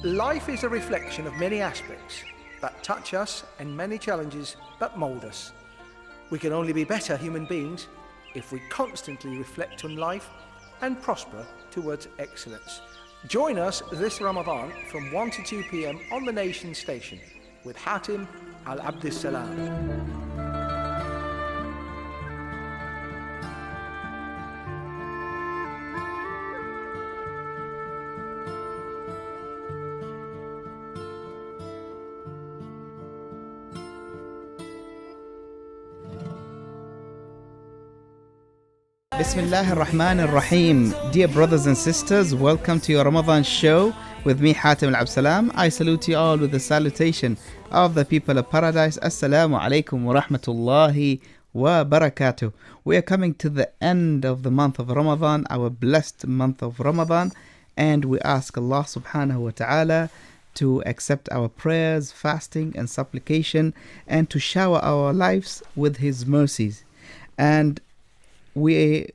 Life is a reflection of many aspects that touch us and many challenges that mould us. We can only be better human beings if we constantly reflect on life and prosper towards excellence. Join us this Ramadan from 1 to 2 p.m. on the Nation Station with Hatim Al-Abdussalam. Bismillah ar-Rahman ar-Rahim. Dear brothers and sisters, welcome to your Ramadan show with me, Hatim Al-Abdussalam. I salute you all with the salutation of the people of paradise. Assalamu alaikum wa rahmatullahi wa barakatuh. We are coming to the end of the month of Ramadan, our blessed month of Ramadan, and we ask Allah subhanahu wa ta'ala to accept our prayers, fasting and supplication, and to shower our lives with His mercies. And we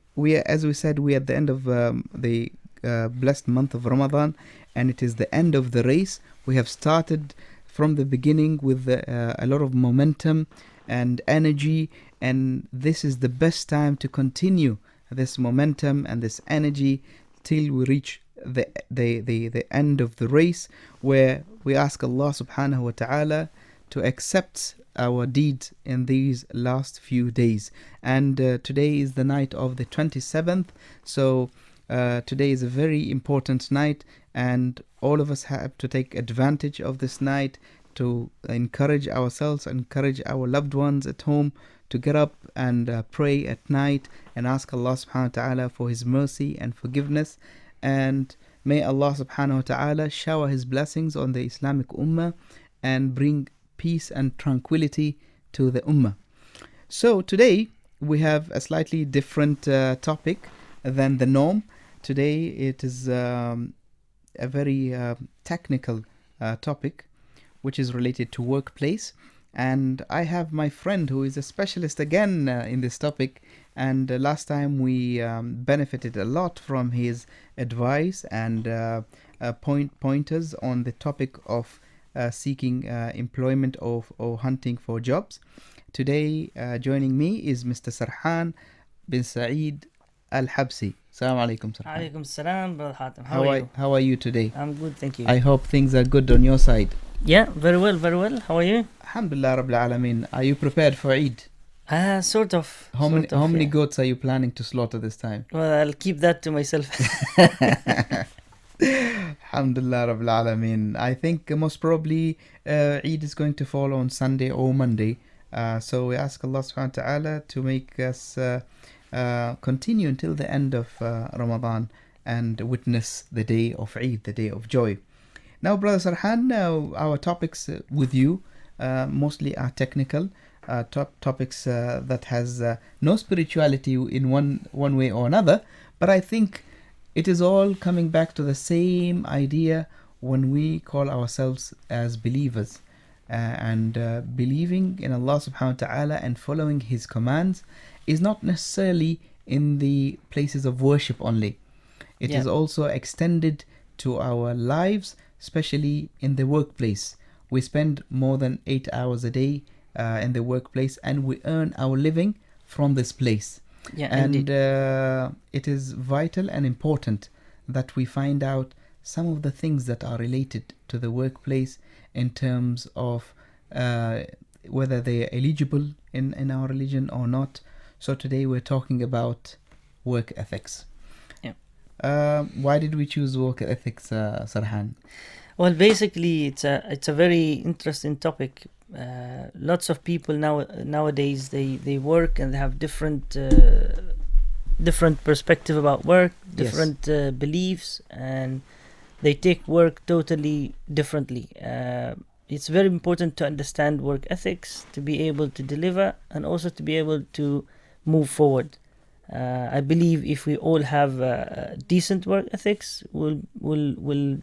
as we said, we are at the end of the blessed month of Ramadan, and it is the end of the race. We have started from the beginning with a lot of momentum and energy, and this is the best time to continue this momentum and this energy till we reach the end of the race, where we ask Allah subhanahu wa ta'ala to accept our deeds in these last few days. And today is the night of the 27th, so today is a very important night, and all of us have to take advantage of this night to encourage ourselves, encourage our loved ones at home to get up and pray at night and ask Allah subhanahu wa ta'ala for His mercy and forgiveness. And may Allah subhanahu wa ta'ala shower His blessings on the Islamic Ummah and bring peace and tranquility to the Ummah. So today we have a slightly different topic than the norm. Today it is a very technical topic which is related to workplace, and I have my friend who is a specialist again in this topic, and last time we benefited a lot from his advice and pointers on the topic of seeking employment or hunting for jobs. Today joining me is Mr. Sarhan bin Saeed Al-Habsi. Assalamu alaikum, Sarhan. Alaikum salam, Brother Hatim. How are you today? I'm good, thank you. I hope things are good on your side. Yeah, very well, very well. How are you? Alhamdulillah Rabbil Alameen. Are you prepared for Eid? Sort of. How many goats are you planning to slaughter this time? Well, I'll keep that to myself. Alhamdulillah Rabbil Alameen. I think most probably Eid is going to fall on Sunday or Monday. So we ask Allah subhanahu wa ta'ala to make us continue until the end of Ramadan and witness the day of Eid, the day of joy. Now, Brother Sarhan, our topics with you mostly are technical topics that has no spirituality in one way or another, but I think it is all coming back to the same idea when we call ourselves as believers, and believing in Allah subhanahu wa ta'ala and following His commands is not necessarily in the places of worship only. It is also extended to our lives, especially in the workplace. We spend more than 8 hours a day in the workplace, and we earn our living from this place. And it is vital and important that we find out some of the things that are related to the workplace in terms of whether they are eligible in our religion or not. So today we're talking about work ethics. Why did we choose work ethics, Sarhan? Well, basically, it's a very interesting topic. Lots of people nowadays they work and they have different perspective about work, different beliefs, and they take work totally differently. It's very important to understand work ethics, to be able to deliver, and also to be able to move forward. I believe if we all have decent work ethics, we'll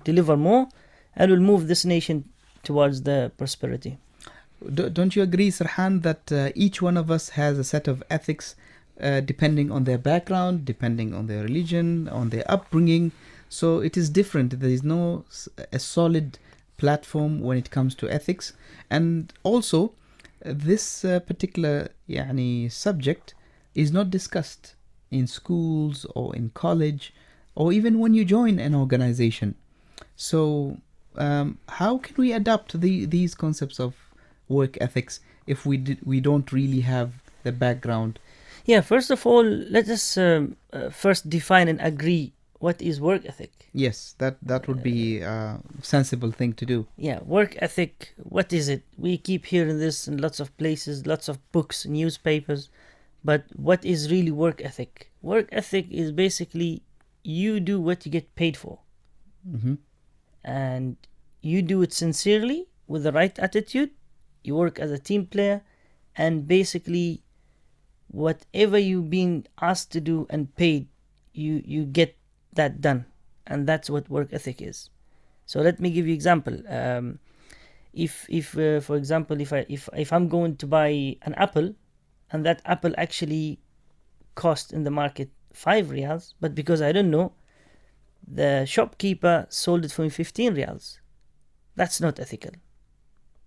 deliver more, and we'll move this nation towards the prosperity. Don't you agree, Sarhan, that each one of us has a set of ethics depending on their background, depending on their religion, on their upbringing? So it is different. There is no a solid platform when it comes to ethics. And also, this particular subject is not discussed in schools or in college or even when you join an organization. So how can we adapt these concepts of work ethics if we don't really have the background? Yeah, first of all, let us first define and agree what is work ethic. Yes, that would be a sensible thing to do. Yeah, work ethic, what is it? We keep hearing this in lots of places, lots of books, newspapers, but what is really work ethic? Work ethic is basically you do what you get paid for. Mm-hmm. And you do it sincerely with the right attitude. You work as a team player, and basically whatever you're being asked to do and paid, you get that done. And that's what work ethic is. So let me give you example. If for example, if I'm going to buy an apple, and that apple actually cost in the market 5 riyals, but because I don't know, the shopkeeper sold it for me 15 riyals. That's not ethical,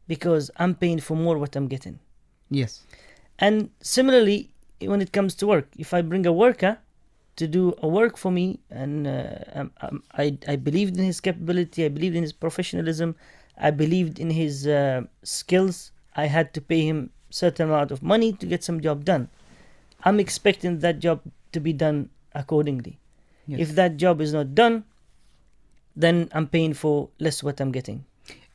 because I'm paying for more what I'm getting. Yes. And similarly, when it comes to work, if I bring a worker to do a work for me, and I believed in his capability, I believed in his professionalism, I believed in his skills, I had to pay him certain amount of money to get some job done. I'm expecting that job to be done accordingly. Yes. If that job is not done, then I'm paying for less what I'm getting.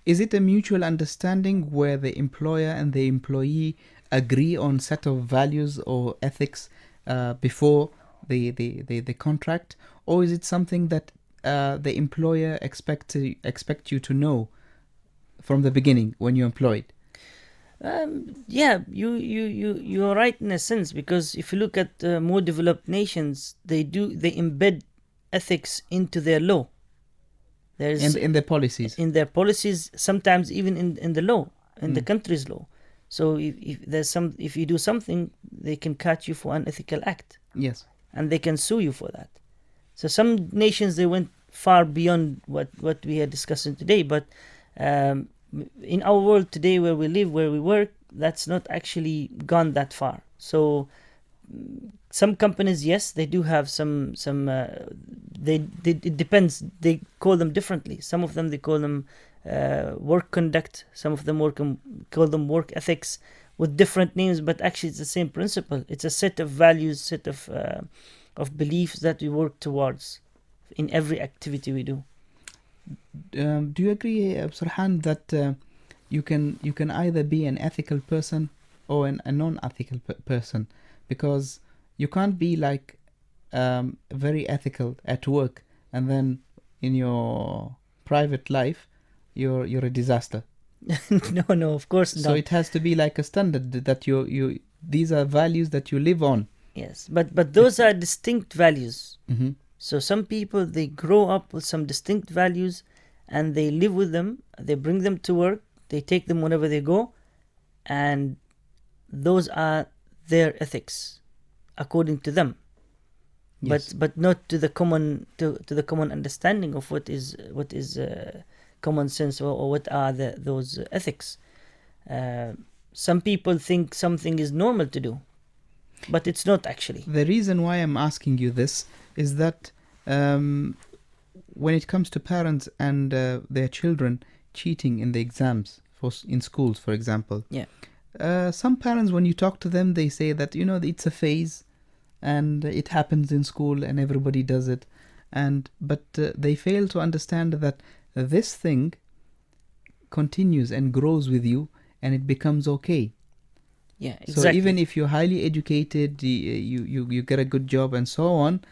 Is it a mutual understanding where the employer and the employee agree on set of values or ethics before the contract, or is it something that the employer expect you to know from the beginning when you're employed? Yeah, you're right in a sense, because if you look at more developed nations, they embed ethics into their law. And in their policies. In their policies, sometimes even in the law, in the country's law. So if you do something, they can catch you for unethical act. Yes. And they can sue you for that. So some nations, they went far beyond what we are discussing today. But in our world today, where we live, where we work, that's not actually gone that far. So some companies, yes, they do have some it depends. They call them differently. Some of them, they call them work conduct. Some of them call them work ethics, with different names, but actually it's the same principle. It's a set of values, set of beliefs that we work towards in every activity we do. Do you agree, Sarhan, that you can either be an ethical person or a non-ethical person? Because you can't be like very ethical at work, and then in your private life you're a disaster. No, of course not. So it has to be like a standard that you these are values that you live on. Yes, but those are distinct values. Mm-hmm. So some people, they grow up with some distinct values, and they live with them. They bring them to work. They take them whenever they go, and those are their ethics, according to them. Yes. But not to the common to the common understanding of what is common sense, or what are those ethics. Some people think something is normal to do, but it's not actually. The reason why I'm asking you this is that when it comes to parents and their children cheating in the exams in schools, for example. Yeah. Some parents, when you talk to them, they say that, it's a phase and it happens in school and everybody does it. But they fail to understand that this thing continues and grows with you, and it becomes okay. Yeah, exactly. So even if you're highly educated, you get a good job and so on,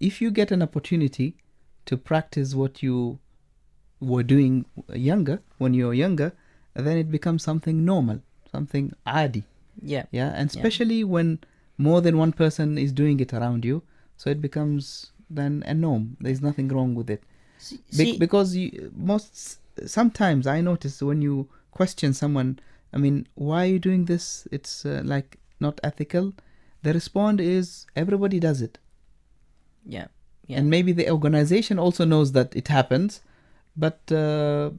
if you get an opportunity to practice what you were doing when you were younger, then it becomes something normal, something adi. Yeah. And especially when more than one person is doing it around you, so it becomes then a norm. There's nothing wrong with it. Because sometimes I notice when you question someone, why are you doing this? It's like not ethical. The response is everybody does it. Yeah. Yeah. And maybe the organization also knows that it happens, but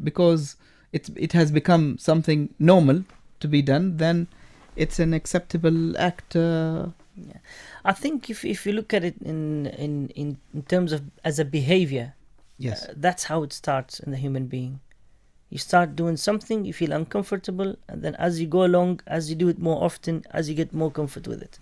because it has become something normal to be done, then it's an acceptable act. Yeah. I think if you look at it in terms of as a behavior, Yes. that's how it starts in the human being. You start doing something, you feel uncomfortable, and then as you go along, as you do it more often, as you get more comfort with it.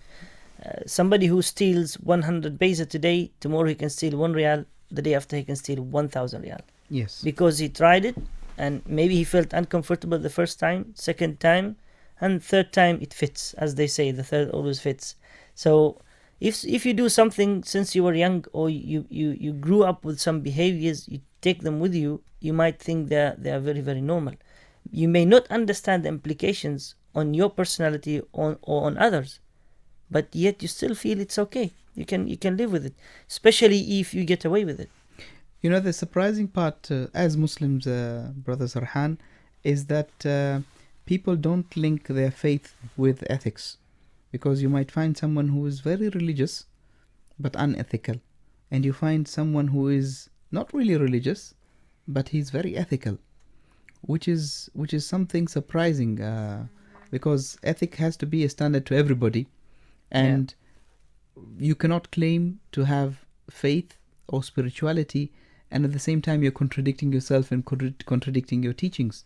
Somebody who steals 100 paisa today, tomorrow he can steal 1 riyal, the day after he can steal 1,000 riyal. Yes. Because he tried it, and maybe he felt uncomfortable the first time, second time, and third time it fits. As they say, the third always fits. So if you do something since you were young, or you grew up with some behaviors, you take them with you, you might think they are very, very normal. You may not understand the implications on your personality or on others, but yet you still feel it's okay. You can live with it, especially if you get away with it. You know, the surprising part, as Muslims, Brother Sarhan, is that people don't link their faith with ethics. Because you might find someone who is very religious, but unethical. And you find someone who is not really religious, but he's very ethical. Which is something surprising, because ethic has to be a standard to everybody. And you cannot claim to have faith or spirituality, and at the same time you're contradicting yourself and contradicting your teachings.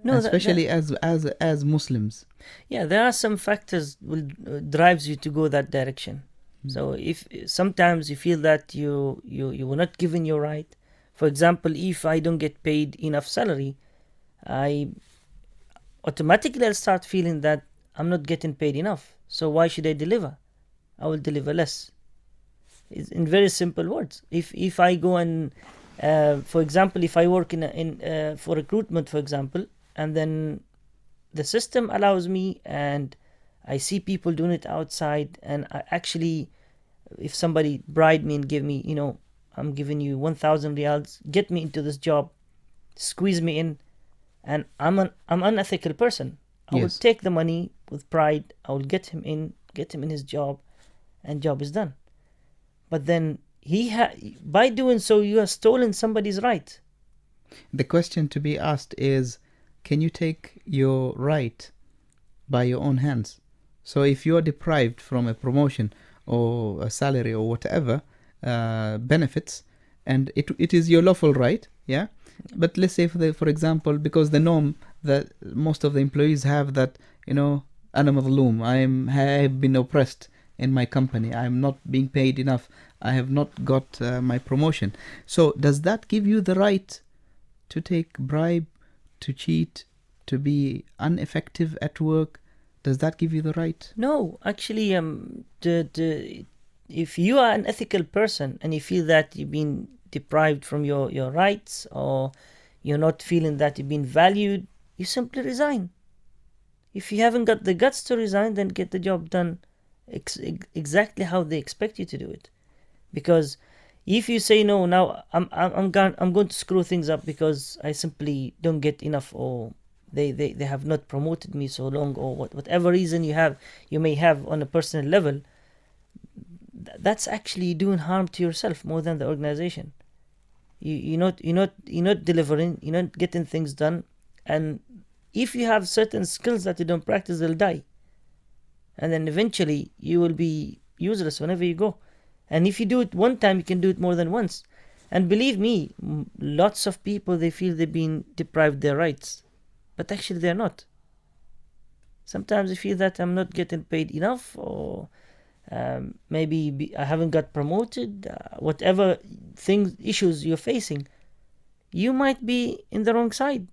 No, especially as Muslims. Yeah, there are some factors will drives you to go that direction. So if sometimes you feel that you were not given your right. For example, if I don't get paid enough salary, I automatically I'll start feeling that I'm not getting paid enough. So why should I deliver? I will deliver less. It's in very simple words. If I go and for example, if I work in for recruitment, for example, and then the system allows me, and I see people doing it outside, and I actually, if somebody bribe me and give me, I'm giving you 1,000 riyals, get me into this job, squeeze me in, and I'm an unethical person. I will take the money with pride. I will get him in his job, and job is done. But then by doing so, you have stolen somebody's right. The question to be asked is, can you take your right by your own hands? So if you are deprived from a promotion or a salary or whatever benefits, and it is your lawful right, yeah. But let's say for example, because the norm that most of the employees have that, ana madhloom, I have been oppressed in my company, I am not being paid enough, I have not got my promotion. So does that give you the right to take bribe, to cheat, to be ineffective at work? Does that give you the right? No, actually, if you are an ethical person and you feel that you've been deprived from your rights, or you're not feeling that you've been valued, you simply resign. If you haven't got the guts to resign, then get the job done exactly how they expect you to do it. Because if you say no, now I'm going to screw things up because I simply don't get enough, or they have not promoted me so long, or whatever reason you may have on a personal level, that's actually doing harm to yourself more than the organization. You're not delivering, you're not getting things done, and if you have certain skills that you don't practice, they'll die, and then eventually you will be useless whenever you go. And if you do it one time, you can do it more than once. And believe me, lots of people, they feel they've been deprived their rights, but actually they're not. Sometimes they feel that I'm not getting paid enough, or maybe I haven't got promoted, whatever issues you're facing, you might be in the wrong side.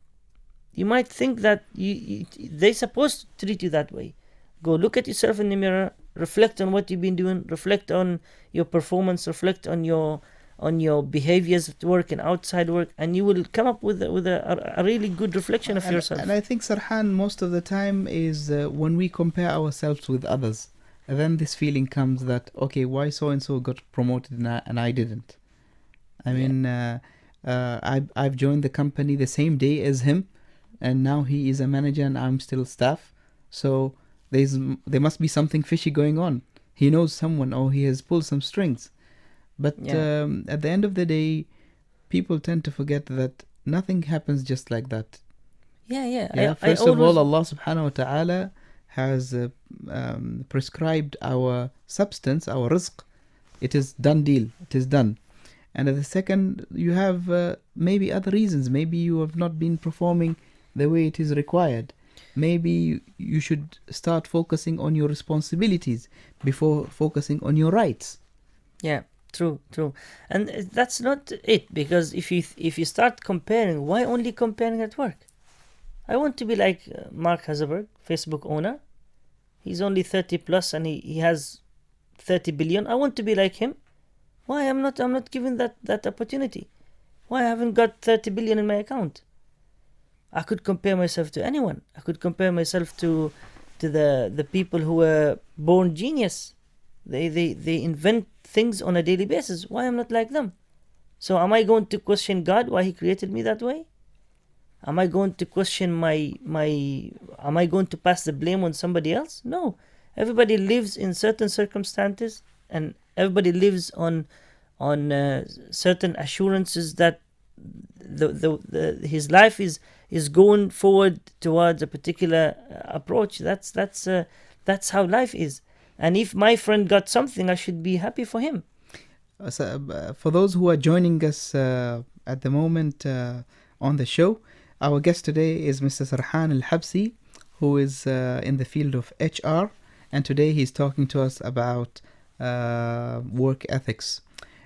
You might think that they're supposed to treat you that way. Go look at yourself in the mirror, reflect on what you've been doing, reflect on your performance, reflect on your behaviors at work and outside work, and you will come up with a really good reflection of yourself. And I think, Sarhan, most of the time is when we compare ourselves with others, and then this feeling comes that, okay, why so-and-so got promoted and I didn't? I mean, I've joined the company the same day as him, and now he is a manager and I'm still staff. So there must be something fishy going on. He knows someone, or he has pulled some strings. But at the end of the day, people tend to forget that nothing happens just like that. First of all, Allah subhanahu wa ta'ala has prescribed our substance, our rizq. It is done deal. It is done. And at the second, you have maybe other reasons. Maybe you have not been performing the way it is required. Maybe you should start focusing on your responsibilities before focusing on your rights. Yeah, true. And that's not it, because if you start comparing, why only comparing at work? I want to be like Mark Zuckerberg, Facebook owner. He's only 30 plus and he has 30 billion. I want to be like him. Why I'm not given that opportunity? Why I haven't got 30 billion in my account? I could compare myself to anyone. I could compare myself to the people who were born genius. They invent things on a daily basis. Why I'm not like them? So am I going to question God why He created me that way? Am I going to question am I going to pass the blame on somebody else? No. Everybody lives in certain circumstances, and everybody lives on certain assurances that his life is going forward towards a particular approach. That's how life is. And if my friend got something, I should be happy for him. For those who are joining us at the moment on the show, our guest today is Mr. Sarhan Al-Habsi, who is in the field of HR, and today he's talking to us about work ethics.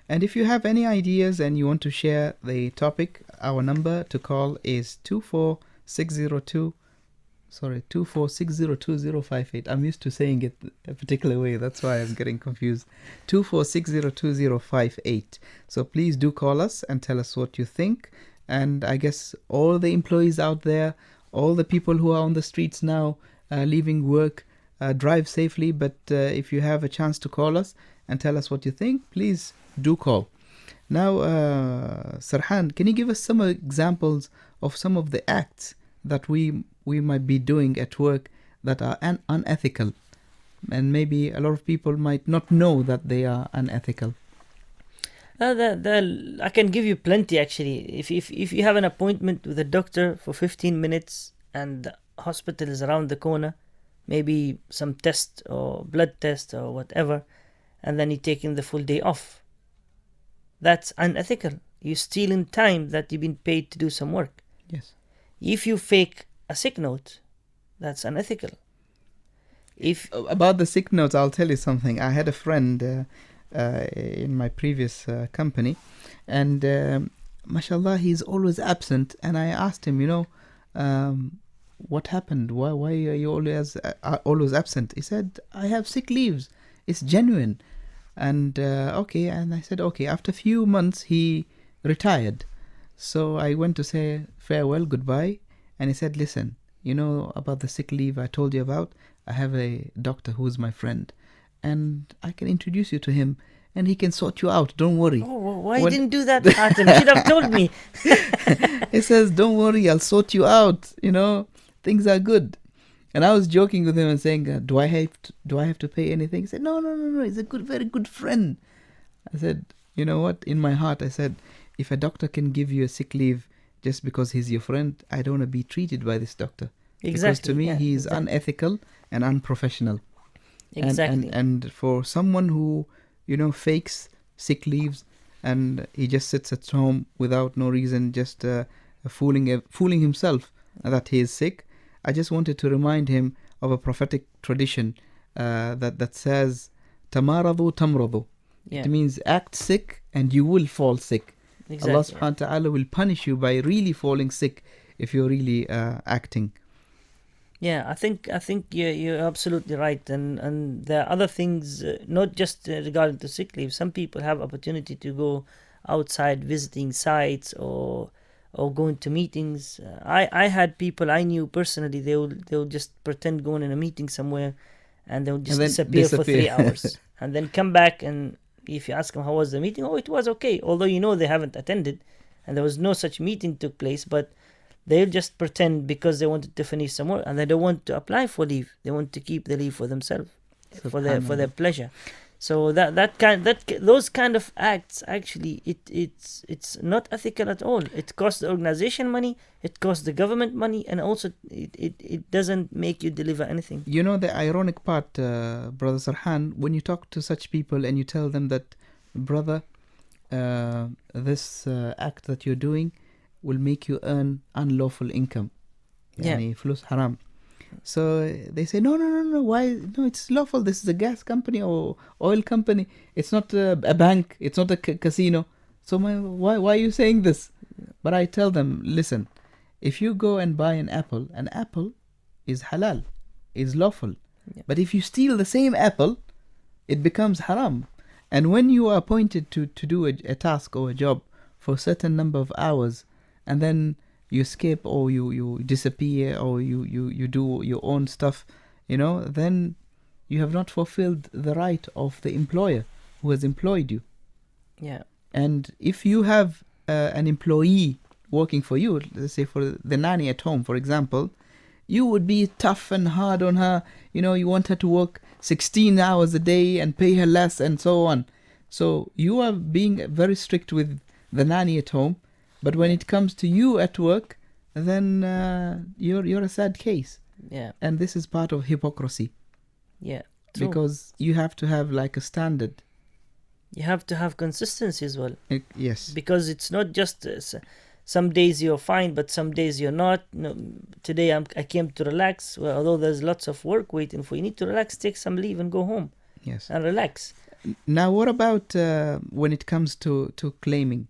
And if you have any ideas and you want to share the topic, our number to call is 24602058. I'm used to saying it a particular way, that's why I'm getting confused. 24602058. So please do call us and tell us what you think. And I guess all the employees out there, all the people who are on the streets now, leaving work, drive safely. But if you have a chance to call us and tell us what you think, please do call. Now, Sarhan, can you give us some examples of some of the acts that we might be doing at work that are unethical? And maybe a lot of people might not know that they are unethical. I can give you plenty, actually. If you have an appointment with a doctor for 15 minutes and the hospital is around the corner, maybe some test or blood test or whatever, and then you're taking the full day off, that's unethical. You're stealing time that you've been paid to do some work. Yes. If you fake a sick note, that's unethical. About the sick notes, I'll tell you something. I had a friend in my previous company, and mashallah, he's always absent. And I asked him, what happened? Why are you always absent? He said, I have sick leaves. It's genuine. And okay, and I said, okay. After a few months, he retired. So I went to say farewell, goodbye. And he said, listen, about the sick leave I told you about? I have a doctor who's my friend, and I can introduce you to him, and he can sort you out. Don't worry. Oh, why you didn't do that, Hatem? You should have told me. He says, don't worry, I'll sort you out. Things are good. And I was joking with him and saying, do I have to pay anything? He said, no. He's a very good friend. I said, you know what? In my heart, I said, if a doctor can give you a sick leave just because he's your friend, I don't want to be treated by this doctor. Exactly. Because to me, he is unethical and unprofessional. Exactly. And for someone who, fakes sick leaves and he just sits at home without no reason, just fooling himself that he is sick, I just wanted to remind him of a prophetic tradition that says, Tamaradu tamradu. Yeah. It means act sick and you will fall sick. Exactly. Allah subhanahu wa ta'ala will punish you by really falling sick if you're really acting. Yeah, I think you're absolutely right, and there are other things, not just regarding to sick leave. Some people have opportunity to go outside visiting sites or going to meetings. I had people I knew personally. They'll just pretend going in a meeting somewhere, and they'll just disappear for 3 hours, and then come back. And if you ask them how was the meeting, it was okay. Although they haven't attended, and there was no such meeting took place, but they'll just pretend because they wanted to finish some work and they don't want to apply for leave. They want to keep the leave for themselves, for their pleasure. So those kind of acts, actually, it's not ethical at all. It costs the organization money, it costs the government money, and also it doesn't make you deliver anything. You know the ironic part, Brother Sarhan, when you talk to such people and you tell them that, brother, this act that you're doing will make you earn unlawful income. Yani flus haram. So they say, no, why? No, it's lawful. This is a gas company or oil company. It's not a bank. It's not a casino. So why are you saying this? But I tell them, listen, if you go and buy an apple is halal, is lawful. Yeah. But if you steal the same apple, it becomes haram. And when you are appointed to do a task or a job for a certain number of hours, and then you skip or you disappear or you do your own stuff, then you have not fulfilled the right of the employer who has employed you. Yeah. And if you have an employee working for you, let's say for the nanny at home, for example, you would be tough and hard on her. You want her to work 16 hours a day and pay her less and so on. So you are being very strict with the nanny at home. But when it comes to you at work, then you're a sad case. Yeah. And this is part of hypocrisy. Yeah. True. Because you have to have like a standard. You have to have consistency as well. Yes. Because it's not just some days you're fine, but some days you're not. No, today I came to relax. Well, although there's lots of work waiting for you, need to relax, take some leave and go home. Yes. And relax. Now, what about when it comes to claiming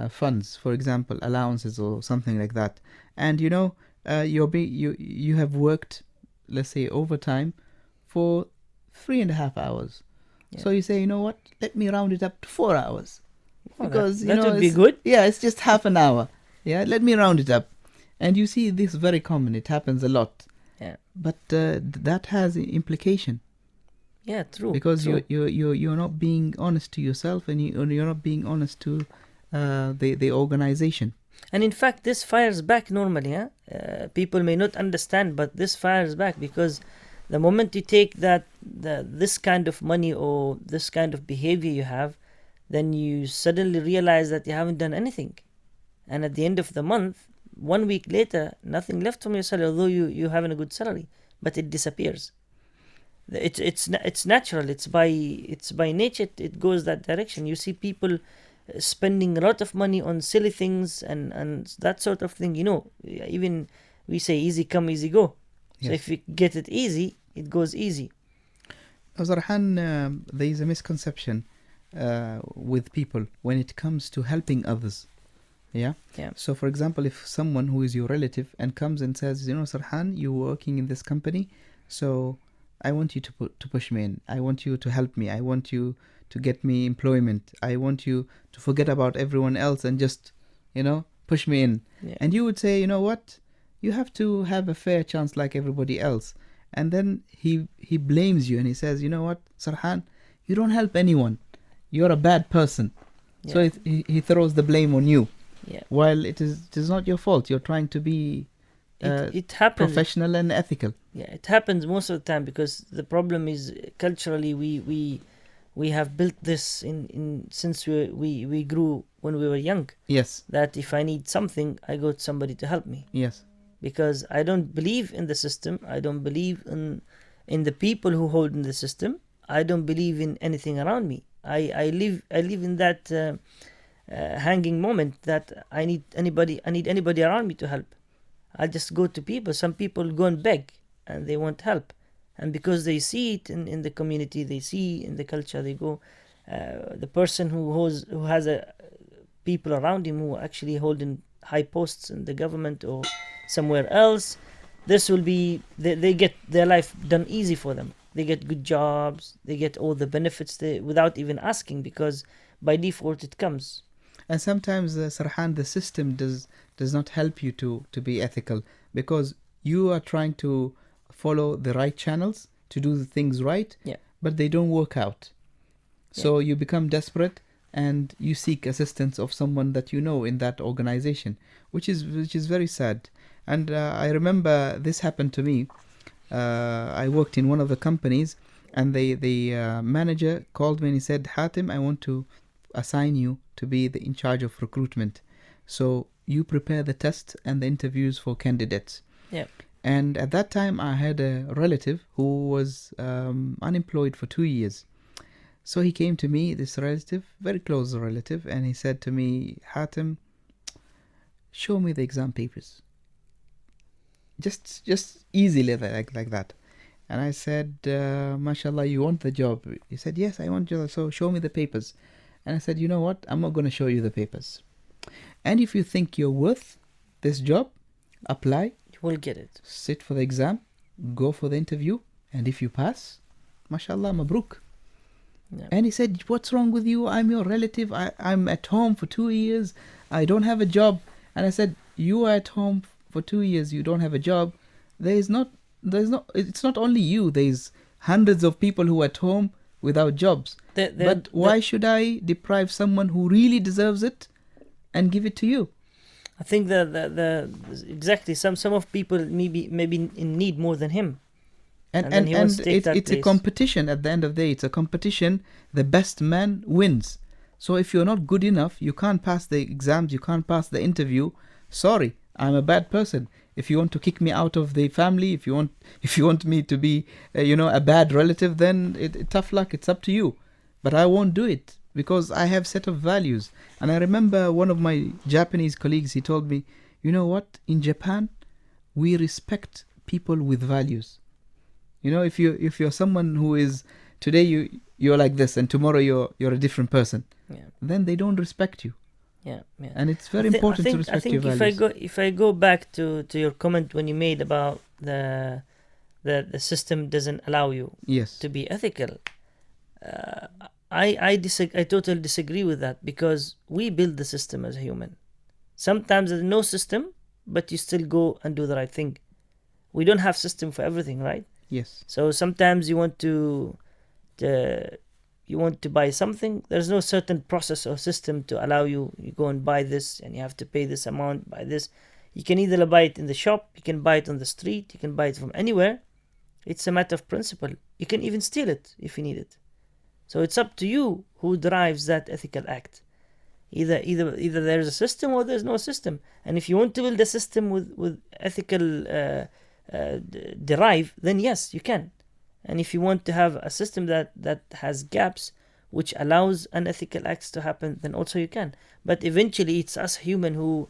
funds, for example, allowances or something like that? And you have worked, let's say, overtime for 3.5 hours. Yeah. So you say, you know what? Let me round it up to 4 hours. Because that would be good. Yeah, it's just half an hour. Yeah, let me round it up. And you see this very common. It happens a lot. Yeah. But that has implication. Yeah, true. Because true. you're not being honest to yourself, and you're not being honest to the organization. And in fact, this fires back normally. People may not understand, but this fires back because the moment you take this kind of money or this kind of behavior you have, then you suddenly realize that you haven't done anything. And at the end of the month, 1 week later, nothing left from your salary, although you're having a good salary, but it disappears. It's natural. It's by nature. It goes that direction. You see people spending a lot of money on silly things and that sort of thing. Even we say easy come, easy go. Yes. So if you get it easy, it goes easy. Zarhan, there is a misconception with people when it comes to helping others. Yeah. So, for example, if someone who is your relative and comes and says, Sarhan, you're working in this company, so I want you to push me in. I want you to help me. I want you to get me employment. I want you to forget about everyone else and just, push me in. Yeah. And you would say, you know what? You have to have a fair chance like everybody else. And then he blames you and he says, you know what, Sarhan, you don't help anyone. You're a bad person. Yeah. So he throws the blame on you. Yeah. While it is not your fault. You're trying to be it happens, professional and ethical. Yeah, it happens most of the time because the problem is culturally we have built this in since we grew when we were young. Yes. That if I need something, I go to somebody to help me. Yes. Because I don't believe in the system. I don't believe in the people who hold in the system. I don't believe in anything around me. I live in that hanging moment that I need anybody around me to help. I'll just go to people. Some people go and beg and they want help. And because they see it in the community, they see in the culture, they go, the person who has people around him who are actually holding high posts in the government or somewhere else, this will be, they get their life done easy for them. They get good jobs, they get all the benefits without even asking, because by default it comes. And sometimes, Sarhan, the system does not help you to be ethical, because you are trying to follow the right channels to do the things right, but they don't work out. So you become desperate and you seek assistance of someone that you know in that organization, which is very sad. And I remember this happened to me. I worked in one of the companies, And the manager called me and he said, Hatim, I want to assign you to be in charge of recruitment. So you prepare the test and the interviews for candidates. Yeah. And at that time, I had a relative who was unemployed for 2 years. So he came to me, this relative, very close relative, and he said to me, Hatim, show me the exam papers. Just easily like that. And I said, mashallah, you want the job? He said, yes, I want you. So show me the papers. And I said, you know what? I'm not going to show you the papers. And if you think you're worth this job, apply. You will get it. Sit for the exam. Go for the interview. And if you pass, mashallah, mabruk. Yeah. And he said, what's wrong with you? I'm your relative. I'm at home for 2 years. I don't have a job. And I said, you are at home for 2 years. You don't have a job. It's not only you. There's hundreds of people who are at home without jobs. But why should I deprive someone who really deserves it and give it to you? I think exactly some of people maybe in need more than him. And it's a competition at the end of the day. It's a competition. The best man wins. So if you're not good enough, you can't pass the exams, you can't pass the interview. Sorry, I'm a bad person. If you want to kick me out of the family, if you want me to be, a bad relative, then tough luck. It's up to you. But I won't do it because I have set of values. And I remember one of my Japanese colleagues. He told me, you know what? In Japan, we respect people with values. If you're someone who is today you're like this and tomorrow you're a different person, then they don't respect you. Yeah. And it's very important to respect your values. If I go back to your comment when you made about the system doesn't allow you to be ethical, I totally disagree with that, because we build the system as a human. Sometimes there's no system, but you still go and do the right thing. We don't have system for everything, right? Yes. So sometimes you want to buy something. There's no certain process or system to allow you. You go and buy this, and you have to pay this amount, buy this. You can either buy it in the shop, you can buy it on the street, you can buy it from anywhere. It's a matter of principle. You can even steal it if you need it. So it's up to you who drives that ethical act. Either there's a system or there's no system. And if you want to build a system with ethical derive, then yes, you can. And if you want to have a system that has gaps which allows unethical acts to happen, then also you can. But eventually it's us human who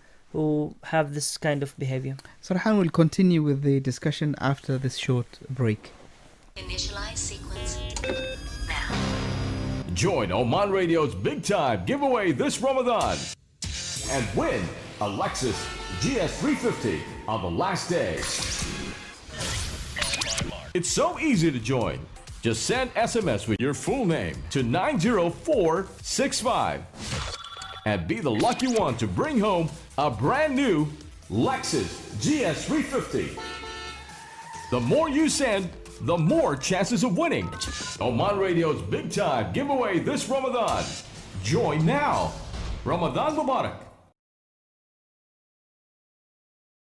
have this kind of behavior. Sarhan will continue with the discussion after this short break. Initialize sequence now. Join Oman Radio's big time giveaway this Ramadan and win a Lexus GS350 on the last day. It's so easy to join. Just send SMS with your full name to 90465 and be the lucky one to bring home a brand new Lexus GS350. The more you send, the more chances of winning. Oman Radio's big time giveaway this Ramadan. Join now. Ramadan Mubarak.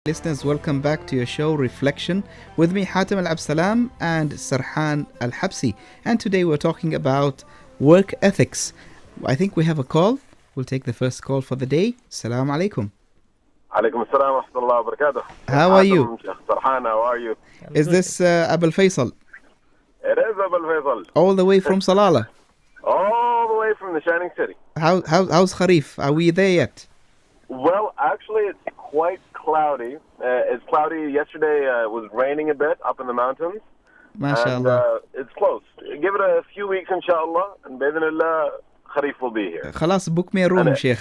Listeners, welcome back to your show Reflection with me, Hatim Al-Absalam and Sarhan Al-Habsi. And today we're talking about work ethics. I think we have a call. We'll take the first call for the day. Assalamu alaikum. Alaikum assalam wa rahmatullahi wa barakatuh. How are you? Sarhan, how are you? Is this Abul Faisal? It is Abul Faisal. All the way from Salalah? All the way from the Shining City. How's Kharif? Are we there yet? Well, actually, it's quite cloudy. It's cloudy. Yesterday it was raining a bit up in the mountains. MashaAllah. And it's close. Give it a few weeks, inshallah, and bidhnillah, Kharif will be here. Khalas, book me a room, Sheikh.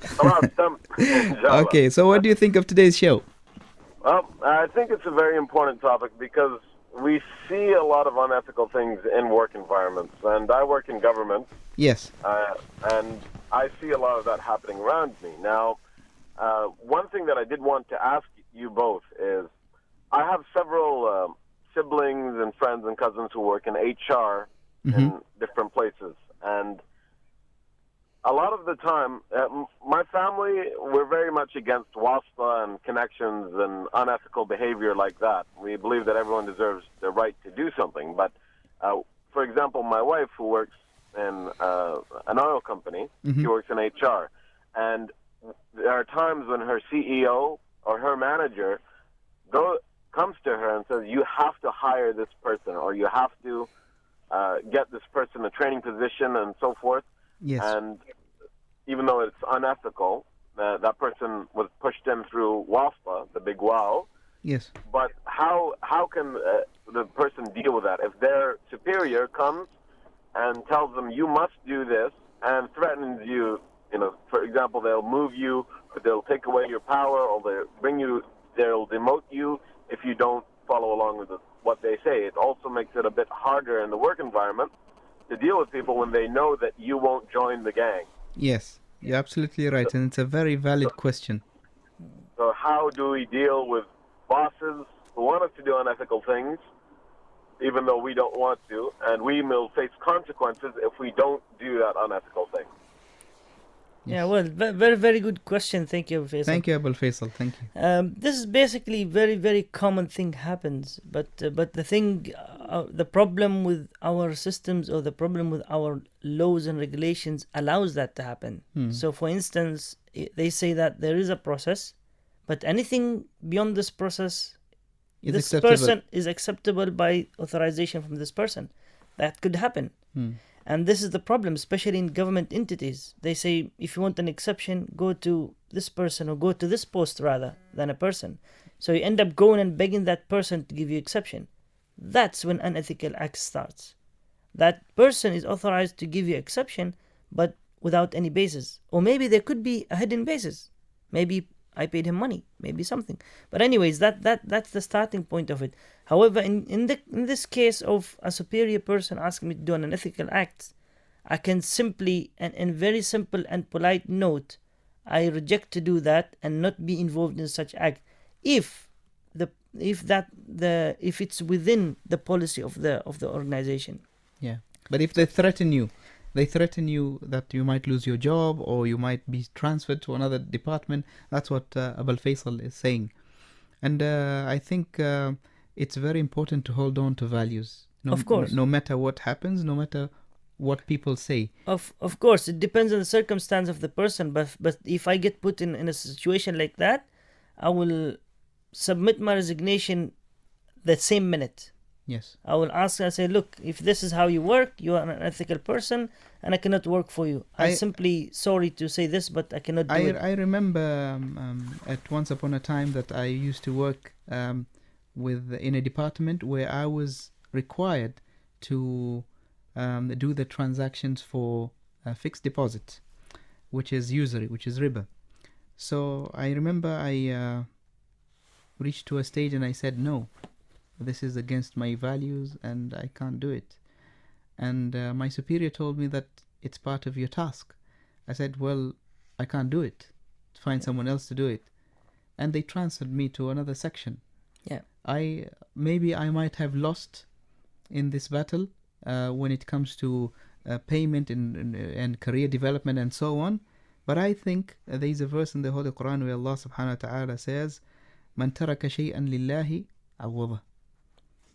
Inshallah. Okay, so what do you think of today's show? Well, I think it's a very important topic because we see a lot of unethical things in work environments. And I work in government. Yes. And I see a lot of that happening around me. Now, one thing that I did want to ask you both is, I have several siblings and friends and cousins who work in HR in different places. And a lot of the time, my family, we're very much against wasta and connections and unethical behavior like that. We believe that everyone deserves the right to do something. But for example, my wife, who works in an oil company, she works in HR, and there are times when her CEO or her manager comes to her and says, you have to hire this person, or you have to get this person a training position and so forth. Yes. And even though it's unethical, that person was pushed in through WASPA, the big wow. Yes. But how can the person deal with that? If their superior comes and tells them, you must do this, and threatens you, for example, they'll move you, or they'll take away your power, or they'll demote you if you don't follow along with what they say. It also makes it a bit harder in the work environment to deal with people when they know that you won't join the gang. Yes, you're absolutely right, and it's a very valid question. So how do we deal with bosses who want us to do unethical things, even though we don't want to, and we will face consequences if we don't do that unethical thing? Yeah, well, very, very good question. Thank you, Faisal. Thank you, Abul Faisal. Thank you. This is basically very, very common thing happens. But the thing, the problem with our systems, or the problem with our laws and regulations, allows that to happen. So, for instance, they say that there is a process, but anything beyond this process, this person is acceptable by authorization from this person. That could happen. And this is the problem, especially in government entities. They say, if you want an exception, go to this person, or go to this post rather than a person. So you end up going and begging that person to give you exception. That's when unethical act starts. That person is authorized to give you exception, but without any basis. Or maybe there could be a hidden basis. Maybe I paid him money, maybe something. But anyways, that's the starting point of it. However, in this case of a superior person asking me to do an unethical act, I can simply, and in very simple and polite note, I reject to do that and not be involved in such act if it's within the policy of the organization. Yeah, but if they threaten you that you might lose your job, or you might be transferred to another department. That's what Abul Faisal is saying. And I think it's very important to hold on to values. Of course. No matter what happens, no matter what people say. Of course, it depends on the circumstance of the person. But if I get put in a situation like that, I will submit my resignation the same minute. Yes. I will ask and say, look, if this is how you work, you are an ethical person, and I cannot work for you. I'm simply sorry to say this, but I cannot do it. I remember at once upon a time that I used to work in a department where I was required to do the transactions for fixed deposit, which is usury, which is riba. So I remember I reached to a stage and I said, no, this is against my values and I can't do it. And my superior told me that it's part of your task. I said, well, I can't do it. Find someone else to do it. And they transferred me to another section. Yeah. Maybe I might have lost in this battle when it comes to payment and career development and so on. But I think there is a verse in the Holy Quran where Allah subhanahu wa ta'ala says, Man taraka shay'an lillahi awwada.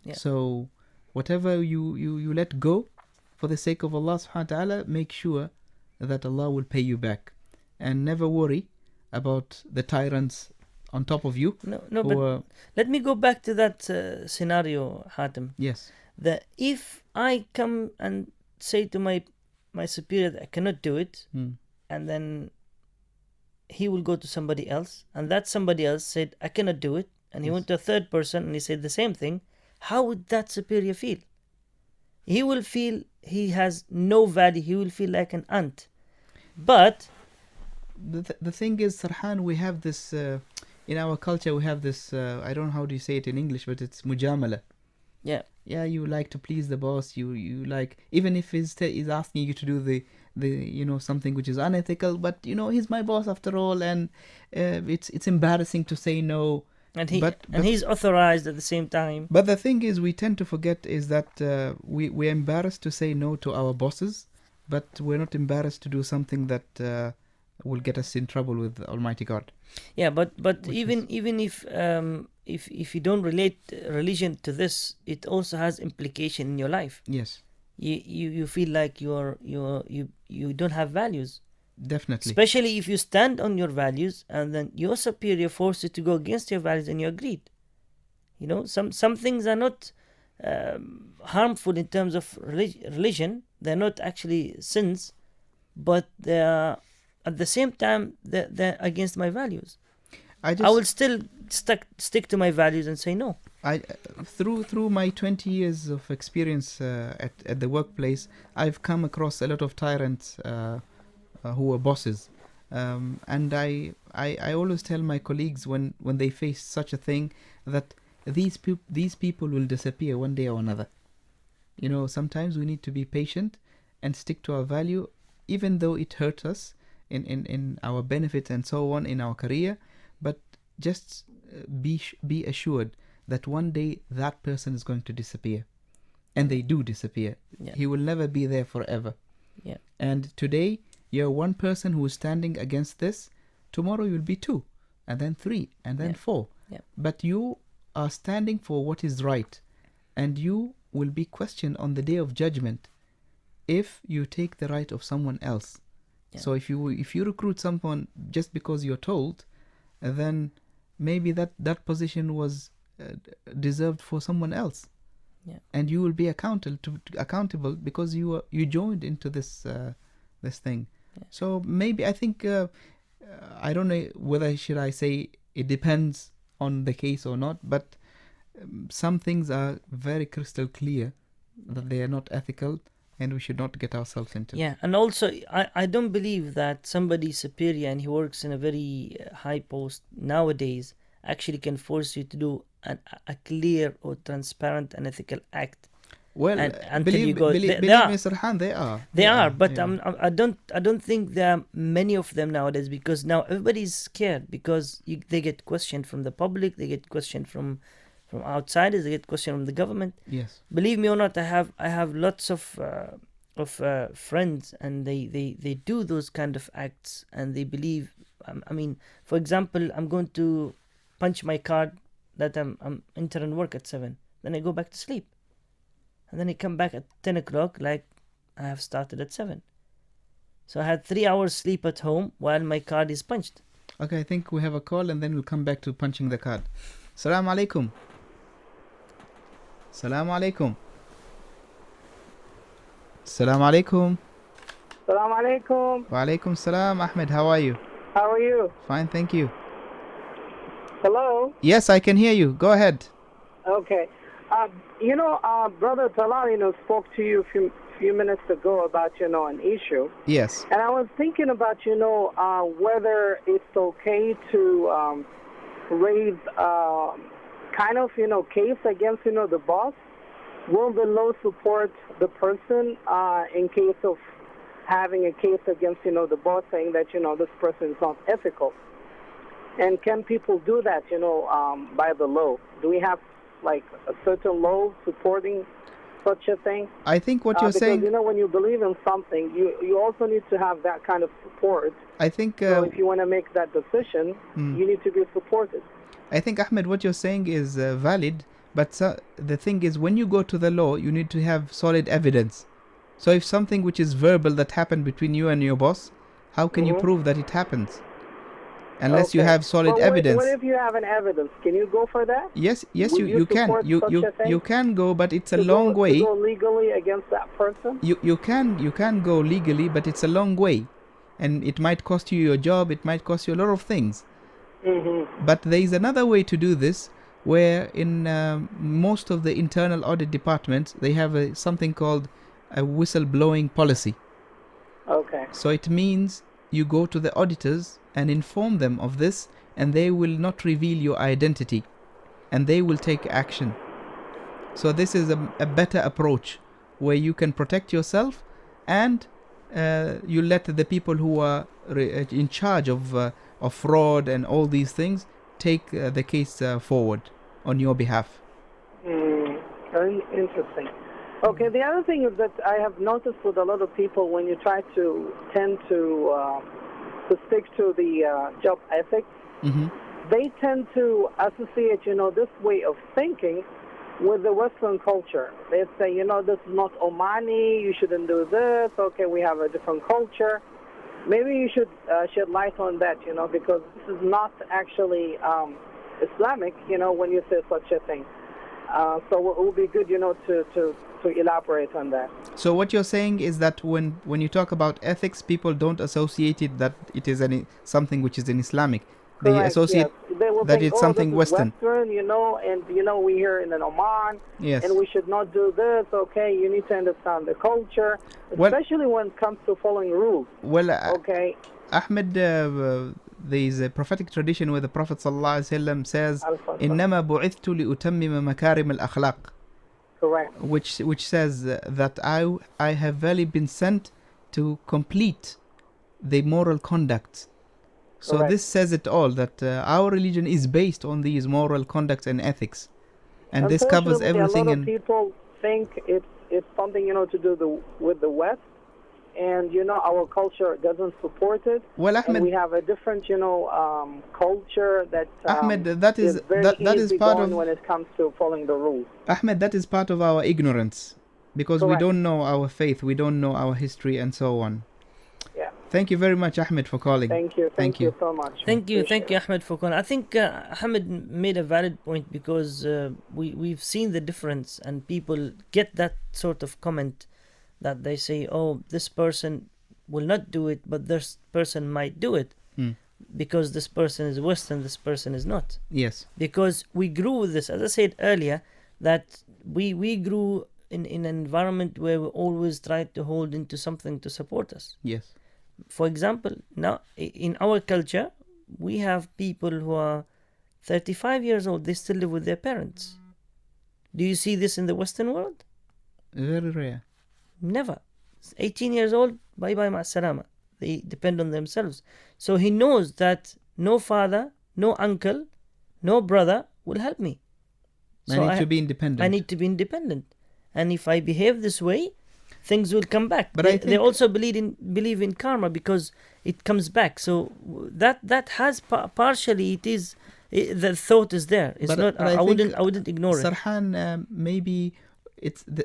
Yeah. So whatever you let go for the sake of Allah subhanahu wa ta'ala, make sure that Allah will pay you back. And never worry about the tyrants on top of you. No, but let me go back to that scenario, Hatem. Yes. That if I come and say to my superior that I cannot do it, and then he will go to somebody else, and that somebody else said, I cannot do it, and he went to a third person and he said the same thing, how would that superior feel? He will feel he has no value. He will feel like an ant. But the thing is, Sarhan, we have this in our culture. We have this. I don't know how do you say it in English, but it's mujamala. Yeah. Yeah, you like to please the boss. You like, even if he's asking you to do the something which is unethical, but he's my boss after all, and it's embarrassing to say no. And he's authorized at the same time. But the thing is, we tend to forget is that we're embarrassed to say no to our bosses, but we're not embarrassed to do something that will get us in trouble with Almighty God. Yeah, but even if you don't relate religion to this, it also has implication in your life. Yes. you feel like you don't have values. Definitely. Especially if you stand on your values and then your superior forces you to go against your values and you agreed. Some things are not harmful in terms of religion. They're not actually sins, but they are at the same time they're against my values. I will still stick to my values and say no. Through my 20 years of experience at the workplace, I've come across a lot of tyrants who are bosses, and I always tell my colleagues when they face such a thing that these people will disappear one day or another. Sometimes we need to be patient and stick to our value, even though it hurts us in our benefit and so on in our career. But just be assured that one day that person is going to disappear, and they do disappear. Yeah. He will never be there forever. Yeah. And today you're one person who is standing against this. Tomorrow you'll be two, and then three, and then four. Yeah. But you are standing for what is right, and you will be questioned on the day of judgment if you take the right of someone else. Yeah. So if you recruit someone just because you're told, then maybe that position was deserved for someone else. Yeah. And you will be accountable because you joined into this thing. Yeah. So maybe I think I don't know whether should I say it depends on the case or not, but some things are very crystal clear that they are not ethical, and we should not get ourselves into. Yeah, and also I don't believe that somebody superior and he works in a very high post nowadays actually can force you to do a clear or transparent and ethical act. Well, believe me, Mr. Han, they are. They are, but I don't think there are many of them nowadays, because now everybody's scared because they get questioned from the public, they get questioned from outsiders, they get questioned from the government. Yes. Believe me or not, I have lots of friends, and they do those kind of acts, and they believe. I mean, for example, I'm going to punch my card that I'm entering work at 7, then I go back to sleep. And then I come back at 10 o'clock like I have started at 7. So I had 3 hours sleep at home while my card is punched. Okay, I think we have a call, and then we'll come back to punching the card. Salaam alaikum. Salaam alaikum. Salaam alaikum. Salaam alaikum. Wa alaikum salam. Ahmed, how are you? How are you? Fine, thank you. Hello? Yes, I can hear you. Go ahead. Okay. Brother Talal, spoke to you a few minutes ago about, an issue. Yes. And I was thinking about, whether it's okay to raise kind of, case against, the boss. Will the law support the person in case of having a case against, the boss, saying that, this person is not ethical? And can people do that, by the law? Do we have like a certain law supporting such a thing? I think what you're saying... Because, when you believe in something, you also need to have that kind of support. I think... so if you want to make that decision, you need to be supported. I think, Ahmed, what you're saying is valid, but the thing is, when you go to the law, you need to have solid evidence. So if something which is verbal that happened between you and your boss, how can you prove that it happens? Unless you have solid evidence. What if you have an evidence? Can you go for that? Yes, you can. You can go, but it's a long way. To go legally against that person? You can go legally, but it's a long way, and it might cost you your job. It might cost you a lot of things. Mm-hmm. But there is another way to do this, where in most of the internal audit departments they have something called a whistleblowing policy. Okay. So it means you go to the auditors and inform them of this, and they will not reveal your identity, and they will take action. So this is a better approach, where you can protect yourself, and you let the people who are in charge of fraud and all these things take the case forward on your behalf. Very interesting. Okay, the other thing is that I have noticed with a lot of people, when you tend to stick to the job ethics, they tend to associate, this way of thinking with the Western culture. They say, this is not Omani, you shouldn't do this, okay, we have a different culture. Maybe you should shed light on that, because this is not actually Islamic, when you say such a thing. So it would be good, to elaborate on that. So what you're saying is that when you talk about ethics, people don't associate it that it is something which is in Islamic. They Correct, associate yes. They will that think, it's something this is Western. And we here in Oman, Yes. and we should not do this. Okay, you need to understand the culture, Well- especially when it comes to following rules. Well, Okay, Ahmed, there is a prophetic tradition where the Prophet ﷺ says, Al-Fatah. إنما بعثت لأتمم مكارم الأخلاق, correct. which says that I have really been sent to complete the moral conduct. So Correct. this says it all, that our religion is based on these moral conduct and ethics, and this covers Unfortunately, everything. A lot of And people think it's something to do with the West, and our culture doesn't support it. well, And Ahmed, we have a different culture that Ahmed, that is very that is part easygoing of when it comes to following the rules. Ahmed. That is part of our ignorance, because we Correct. don't know our faith, we don't know our history, and so on. Yeah. Thank you very much, Ahmed, for calling. Thank you. Thank you so much. Thank you, Appreciate it. Ahmed, for calling. I think Ahmed made a valid point, because we've seen the difference, and people get that sort of comment that they say, "Oh, this person will not do it, but this person might do it because this person is Western, this person is not." Yes. Because we grew with this, as I said earlier, that we grew in an environment where we always tried to hold into something to support us. Yes. For example, now in our culture, we have people who are 35 years old, they still live with their parents. Do you see this in the Western world? Very rare. Never. 18 years old, bye bye, ma'asalama. They depend on themselves. So he knows that no father, no uncle, no brother will help me. I need to be independent. I need to be independent. And if I behave this way, things will come back. But They also believe in karma, because it comes back. So that has partially, it is, the thought is there. It's not. But I think, wouldn't ignore it. Sarhan, maybe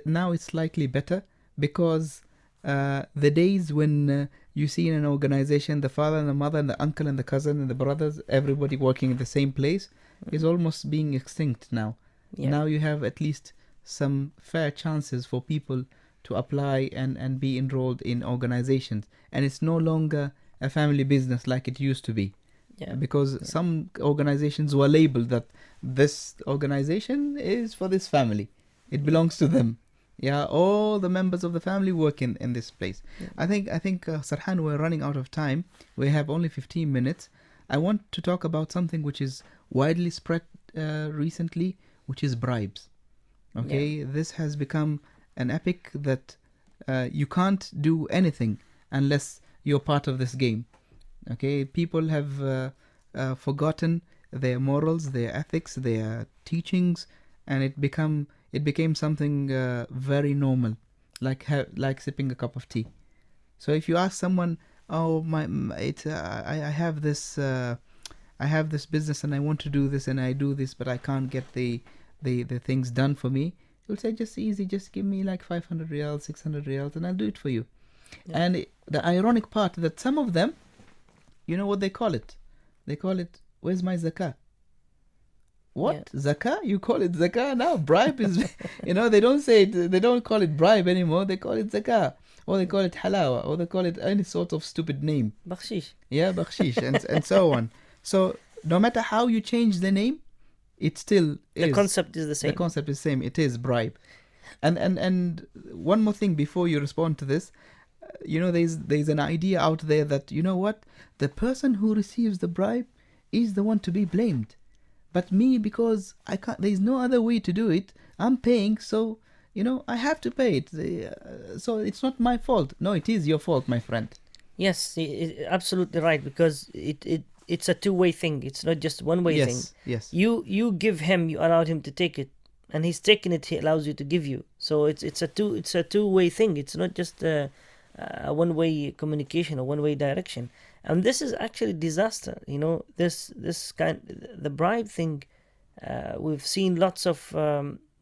now it's slightly better, because the days when you see in an organization the father and the mother and the uncle and the cousin and the brothers, everybody working in the same place, is almost being extinct now. Yeah. Now you have at least some fair chances for people to apply and be enrolled in organizations, and it's no longer a family business like it used to be. Yeah. Because some organizations were labeled that this organization is for this family, it belongs to them. Yeah, all the members of the family work in this place. Yeah. I think Sarhan, we're running out of time. We have only 15 minutes. I want to talk about something which is widely spread recently, which is bribes. Okay, Yeah. This has become an epic that you can't do anything unless you're part of this game. Okay, people have forgotten their morals, their ethics, their teachings, and it became something very normal, like sipping a cup of tea. So if you ask someone, "Oh, I have this business and I want to do this and I do this, but I can't get the things done for me," you'll say, "Just easy, just give me like 500 riyals, 600 riyals, and I'll do it for you." Yeah. And the ironic part that some of them, you know what they call it? They call it, "Where's my zakah?" What? Yeah. Zakah? You call it zakah now? Bribe is, they don't say it, they don't call it bribe anymore. They call it zakah, or they call it halawa, or they call it any sort of stupid name. Bakshish. Yeah, bakshish, and so on. So no matter how you change the name, it still is. The concept is the same. The concept is the same. It is bribe. And one more thing before you respond to this, there's an idea out there that, you know what, the person who receives the bribe is the one to be blamed. But me, because I can't, there's no other way to do it, I'm paying, so, I have to pay it. So it's not my fault. No, it is your fault, my friend. Yes, absolutely right, because it's a two-way thing. It's not just one-way thing. Yes. You give him, you allowed him to take it, and he's taking it, he allows you to give you. So it's a two-way thing. It's not just a one-way communication or one-way direction. And this is actually disaster. The bribe thing. We've seen lots of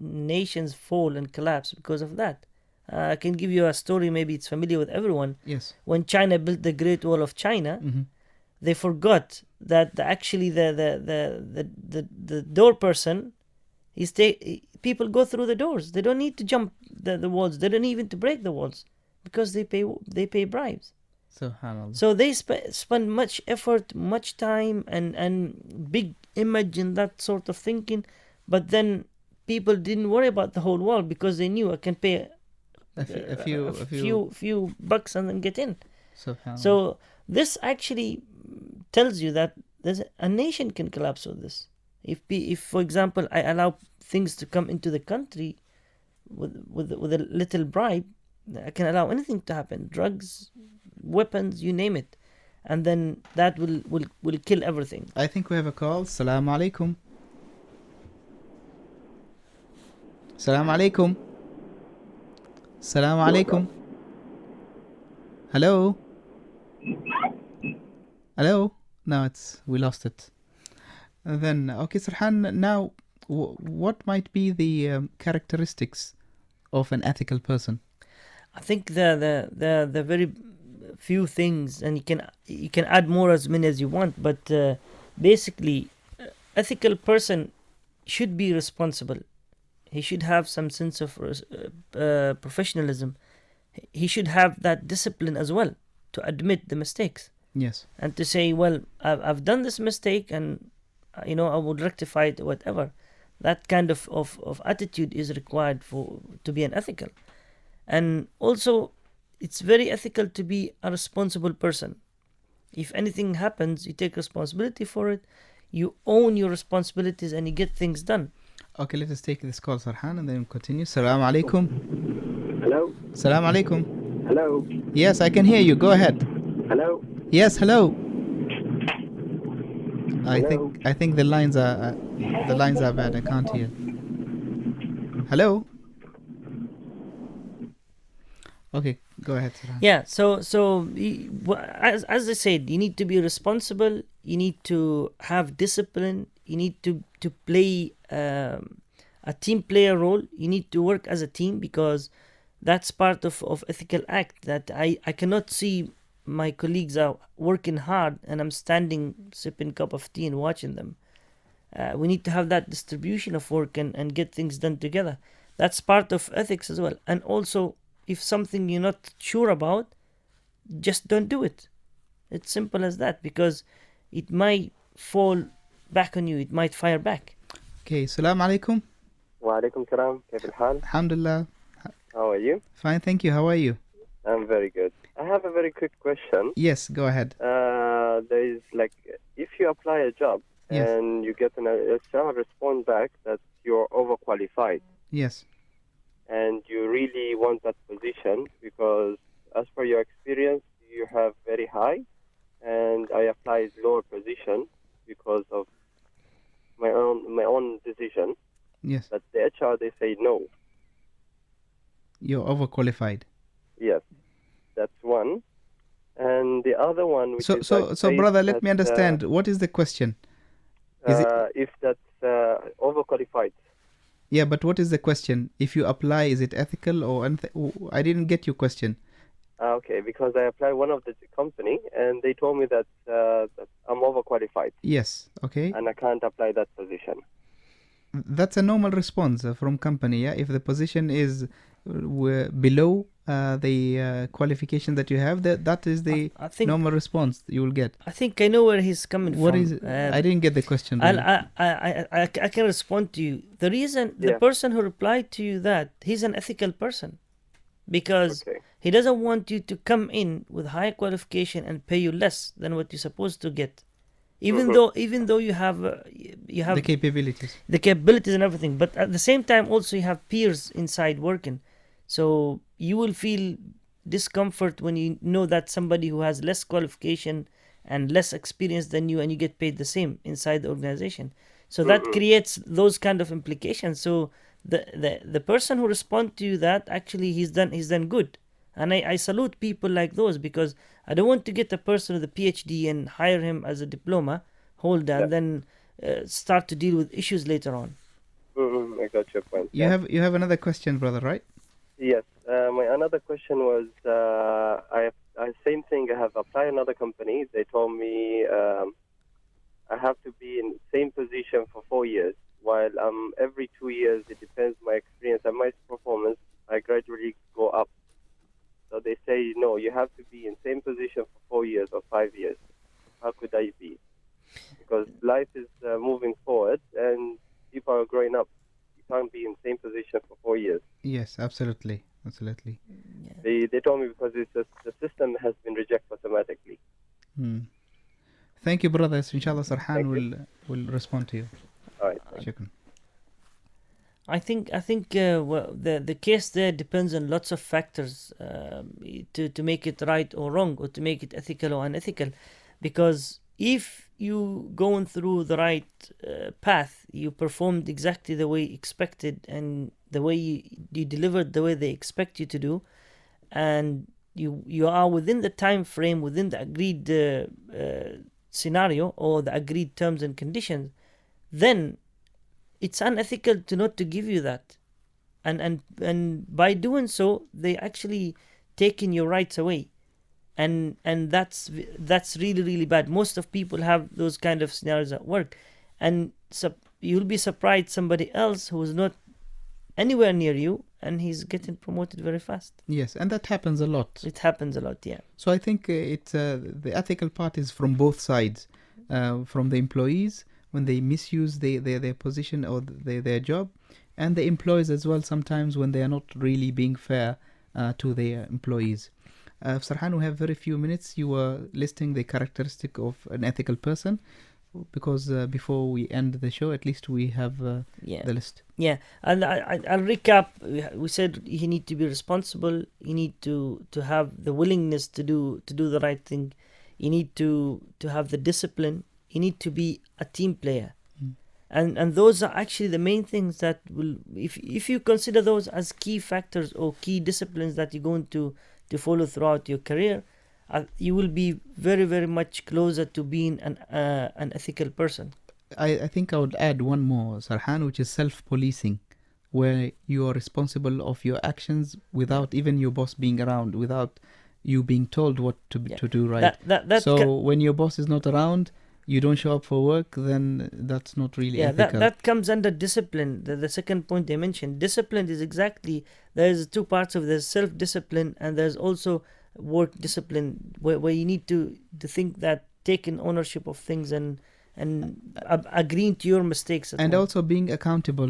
nations fall and collapse because of that. I can give you a story, maybe it's familiar with everyone. Yes. When China built the Great Wall of China, they forgot that actually the door person, people go through the doors. They don't need to jump the walls. They don't need even to break the walls because they pay bribes. Subhanallah. So they spend much effort, much time, and big image in that sort of thinking, but then people didn't worry about the whole world because they knew I can pay a few bucks and then get in. Subhanallah. So this actually tells you that a nation can collapse with this. If for example I allow things to come into the country with a little bribe, I can allow anything to happen, drugs, weapons, you name it, and then that will kill everything. I think we have a call. Assalamu alaikum. Assalamu alaikum. Assalamu alaikum. Hello. Hello. No, we lost it. And then okay, Sarhan. Now, what might be the characteristics of an ethical person? I think the very few things, and you can add more as many as you want, but basically, ethical person should be responsible. He should have some sense of professionalism. He should have that discipline as well to admit the mistakes. Yes. And to say, well, I've done this mistake, and I would rectify it, whatever. That kind of attitude is required to be an ethical. And also, it's very ethical to be a responsible person. If anything happens, you take responsibility for it. You own your responsibilities and you get things done. Okay, let us take this call, Sarhan, and then continue. Assalamu alaikum. Hello. Assalamu alaikum. Hello. Yes, I can hear you. Go ahead. Hello. Yes, hello. Hello. I think the lines are bad. I can't hear. Hello. Okay, go ahead, Sarhan. Yeah. So as I said, you need to be responsible. You need to have discipline. You need to play a team player role. You need to work as a team because that's part of ethical act. That I cannot see my colleagues are working hard and I'm standing sipping cup of tea and watching them. We need to have that distribution of work and get things done together. That's part of ethics as well. And also, if something you're not sure about, just don't do it. It's simple as that, because it might fall back on you. It might fire back. Okay, Assalamu alaikum. Wa alaikum salam. كيف الحال? Alhamdulillah. How are you? Fine, thank you. How are you? I'm very good. I have a very quick question. Yes, go ahead. There is if you apply a job Yes. and you get a response back that you're overqualified. Yes. And you really want that position because as per your experience, you have very high, and I applied lower position because of my own decision. Yes. But the HR, they say no. You're overqualified. Yes, that's one. And the other one, which is so brother, let me understand. What is the question? If that's overqualified. Yeah, but what is the question? If you apply, is it ethical or I didn't get your question. Okay, because I applied one of the company and they told me that I'm overqualified. Yes, okay. And I can't apply that position. That's a normal response from company, yeah? If the position is below the qualification that you have, that is the normal response you will get. I think I know where he's coming from. What is it? I didn't get the question. Really. I can respond to you. The reason, the person who replied to you that, he's an ethical person. Because he doesn't want you to come in with higher qualification and pay you less than what you're supposed to get. Even though you have the capabilities and everything, but at the same time also you have peers inside working, so you will feel discomfort when you know that somebody who has less qualification and less experience than you, and you get paid the same inside the organization. So that creates those kind of implications. So the person who responds to you that, actually he's done good. And I salute people like those, because I don't want to get a person with a PhD and hire him as a diploma holder and then start to deal with issues later on. I got your point. You have another question, brother, right? Yes. My another question was, same thing. I have applied another company. They told me I have to be in same position for 4 years. While every 2 years, it depends my experience and my performance, I gradually go up. So they say, no, you have to be in same position for 4 years or 5 years. How could I be? Because life is moving forward and people are growing up. You can't be in same position for 4 years. Yes, absolutely. They told me because the system has been rejected automatically. Thank you, brothers. Inshallah, Sarhan will respond to you. All right. Shukran. I think the case there depends on lots of factors to make it right or wrong, or to make it ethical or unethical. Because if you going through the right path, you performed exactly the way expected, and the way you delivered the way they expect you to do, and you are within the time frame, within the agreed scenario or the agreed terms and conditions, then it's unethical not to give you that, and by doing so, they actually taking your rights away, and that's really, really bad. Most of people have those kind of scenarios at work, and you'll be surprised somebody else who is not anywhere near you, and he's getting promoted very fast. Yes, and that happens a lot. It happens a lot, yeah. So I think the ethical part is from both sides, from the employees when they misuse their position or their job, and the employees as well sometimes when they are not really being fair to their employees. Sarhan, we have very few minutes. You were listing the characteristic of an ethical person, because before we end the show, at least we have the list. Yeah, and I'll recap. We said you need to be responsible. You need to have the willingness to do the right thing. You need to have the discipline. You need to be a team player. And those are actually the main things that will, if you consider those as key factors or key disciplines that you're going to follow throughout your career, you will be very, very much closer to being an ethical person. I think I would add one more, Sarhan, which is self-policing, where you are responsible of your actions without even your boss being around, without you being told what to do, right? When your boss is not around, you don't show up for work, then that's not really ethical. That comes under discipline. The second point they mentioned, discipline is exactly, there's two parts of it. There's self-discipline, and there's also work discipline, where you need to think that taking ownership of things and agreeing to your mistakes and also being accountable,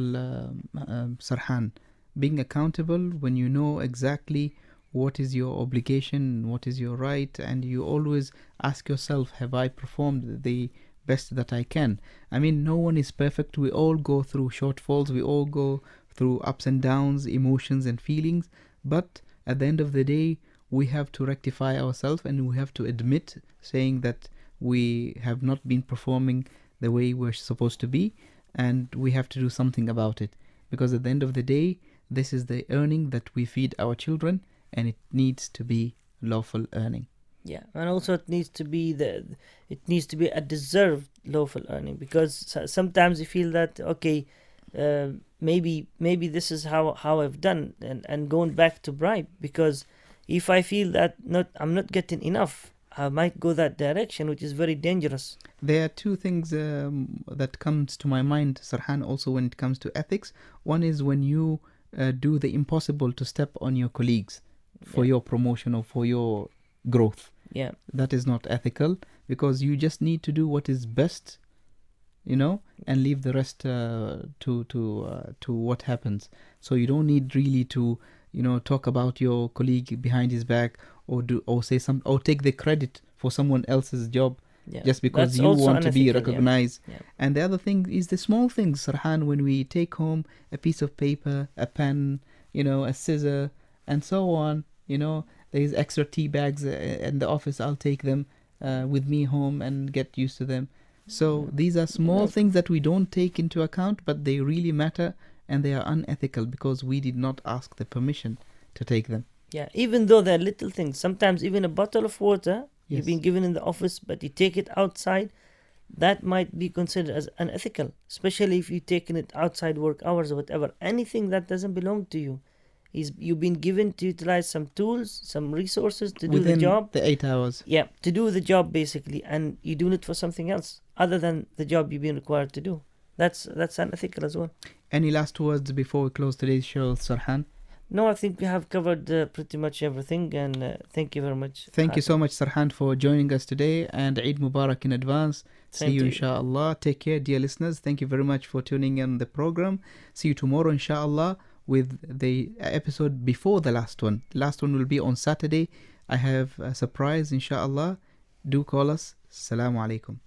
Sarhan, being accountable when you know exactly what is your obligation, what is your right, and you always ask yourself, have I performed the best that I can? I mean, no one is perfect. We all go through shortfalls, we all go through ups and downs, emotions and feelings, but at the end of the day, we have to rectify ourselves, and we have to admit, saying that we have not been performing the way we're supposed to be, and we have to do something about it, because at the end of the day, this is the earning that we feed our children, and it needs to be lawful earning. Yeah, and also it needs to be a deserved lawful earning, because sometimes you feel that maybe this is how I've done, and going back to bribe, because if I feel that I'm not getting enough, I might go that direction, which is very dangerous. There are two things that comes to my mind, Sarhan, also when it comes to ethics. One is when you do the impossible to step on your colleagues for your promotion or for your growth. Yeah, that is not ethical, because you just need to do what is best, and leave the rest to what happens. So you don't need really to talk about your colleague behind his back, or say or take the credit for someone else's job just because that's you want to be unethical, recognized. Yeah. And the other thing is the small things, Sarhan, when we take home a piece of paper, a pen, a scissor, and so on. There's extra tea bags in the office. I'll take them with me home and get used to them. So these are small things that we don't take into account, but they really matter, and they are unethical because we did not ask the permission to take them. Yeah, even though they're little things. Sometimes even a bottle of water you've been given in the office, but you take it outside, that might be considered as unethical, especially if you've taken it outside work hours or whatever. Anything that doesn't belong to you. You've been given to utilize some tools, some resources to do the job. The 8 hours. Yeah, to do the job basically, and you're doing it for something else other than the job you've been required to do. That's unethical as well. Any last words before we close today's show, Sarhan? No, I think we have covered pretty much everything, and thank you very much. Thank you so much, Sarhan, for joining us today, and Eid Mubarak in advance. See you, inshallah. Take care, dear listeners. Thank you very much for tuning in the program. See you tomorrow, inshallah, with the episode before the last one. The last one will be on Saturday. I have a surprise, inshallah. Do call us. Assalamu alaikum.